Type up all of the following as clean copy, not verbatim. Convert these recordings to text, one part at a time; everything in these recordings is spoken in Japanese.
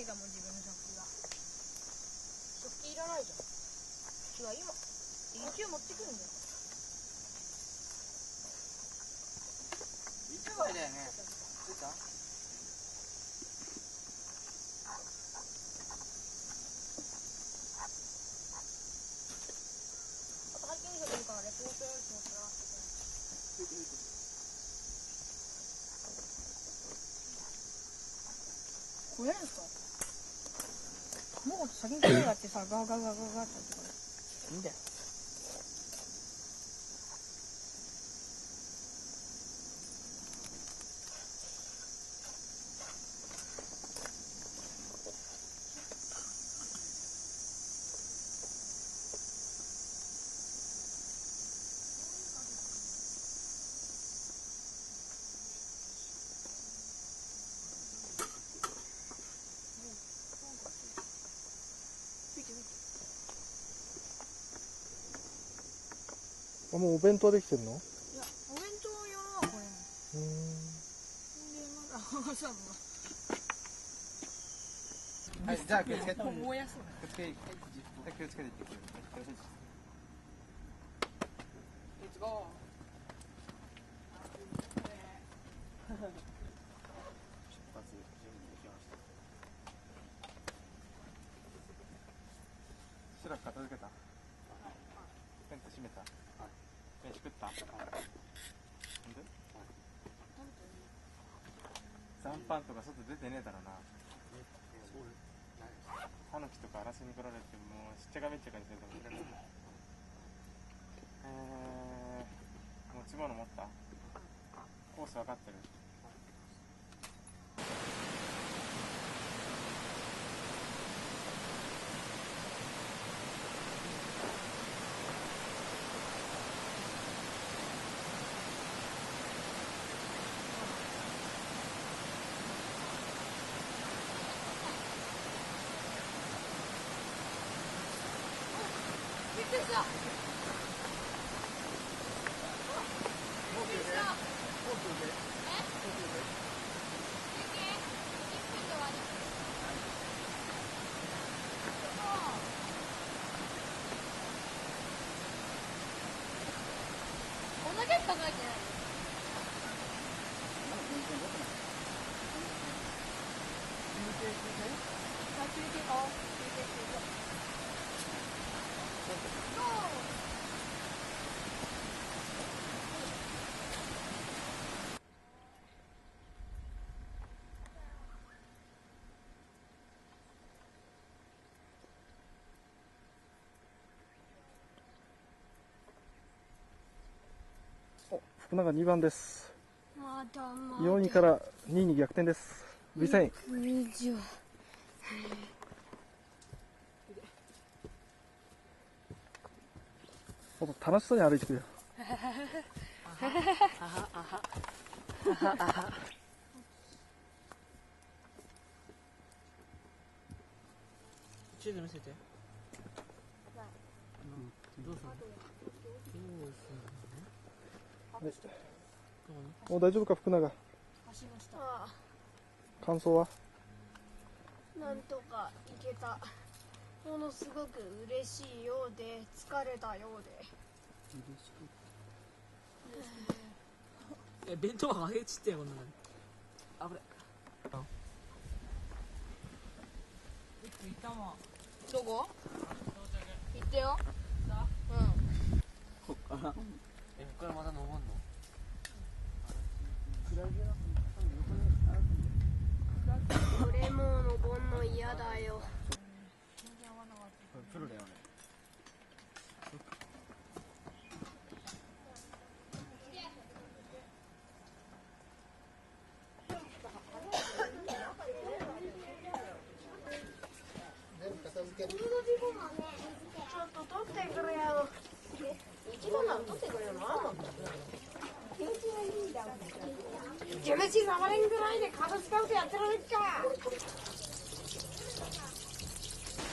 かも、自分の食器が。食器いらないじゃん。違う、今一応持ってくるんだよ。1枚だよね。出た？あと、配給職からレポート用紙も取らなきゃいけない。これなんですか？卵と先に取りがあってさ、ガーガーガーガーガーってやってこれ。いいんだよ。あ、もうお弁当できてるの？いや、お弁当用はこれ。で、まだ朝のはい、じゃあ気をつけて。燃やそう。気をつけていってくれる。レッツゴー。出発準備できました。シラフ片付けた？テント閉めた？飯食った？ほんで？残飯とか外出てねえだろな。タヌキとか荒らしに来られてもうしっちゃかめっちゃかにすると思う。持ち物持った？コース分かってる？びっくりした。こんだけしか書いてない。お、福永2番です。まだまだ。4位から2位に逆転です。V サイン。楽しそうに歩いてくるよ。地図見せて。どうするの？お、大丈夫か福永。走りました。感想は？なんとか行けた。ものすごく嬉しいようで疲れたようで。弁当箱あげちってよこんなの。あぶれ。行ったもん。どこ？行ってよ。こっから。こっからまた登んの？俺もう登んの嫌だよ。プロだよね。ちょっと取ってくれよ。一番なの取ってくれよな。キムチ触れんぐらいで片スカウトやってられっか。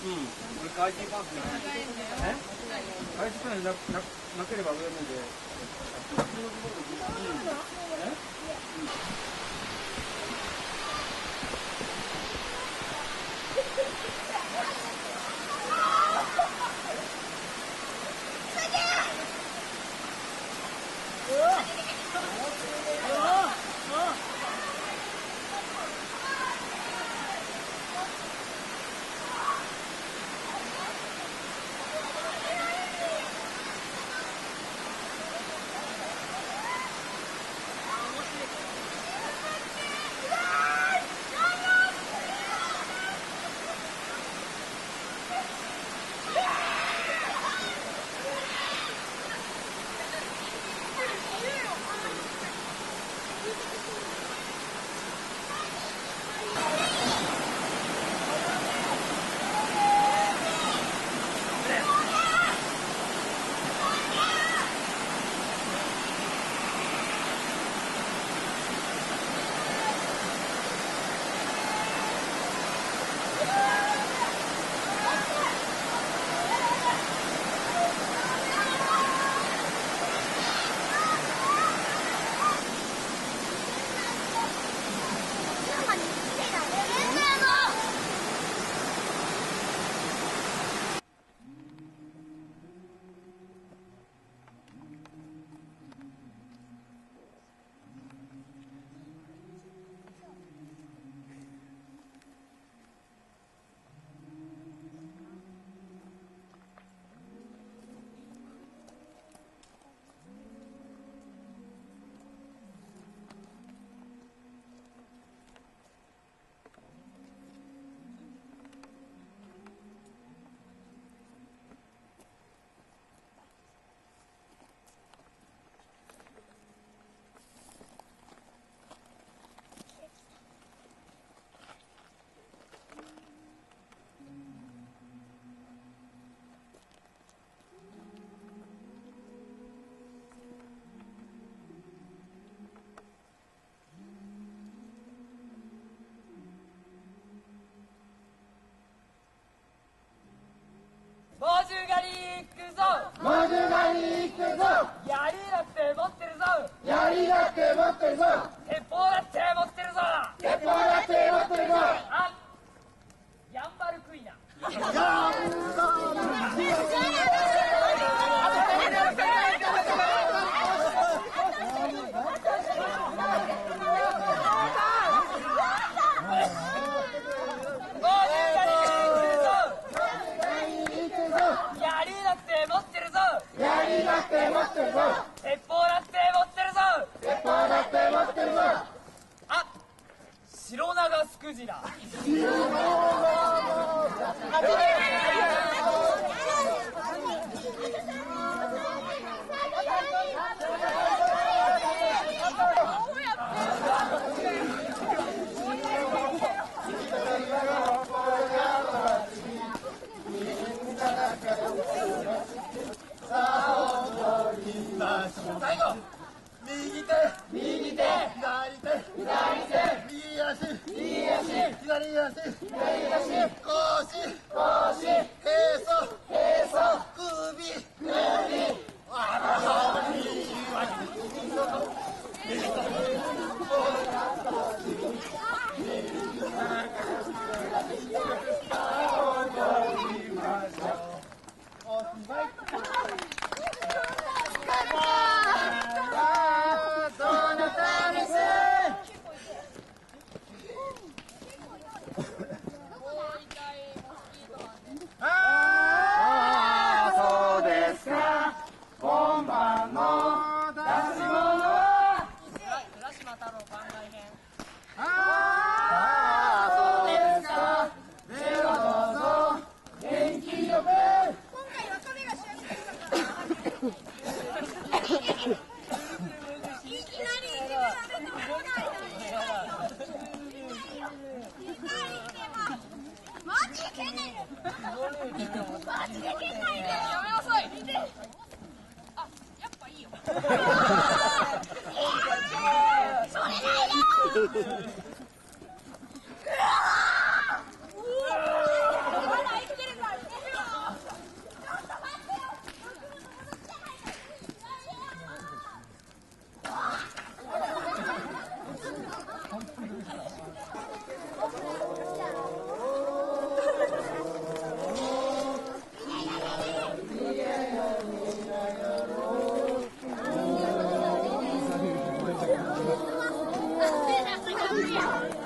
俺海水パンツじゃない。海水パンツなければ上まで。って持ってるぞ。鉄砲だって持ってるぞ。鉄砲だって持ってるぞ。あ、やんばるクイナ。鉄砲だって持ってるぞ。鉄砲だって持ってるぞ。あ、白長スクジラ。最後、右手、左手、右足、左足、腰、へそ、首、そうですか。今晩の出し物は浦島太郎番外編。そうですか。ではどうぞ元気よく。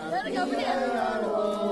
やるやるやる。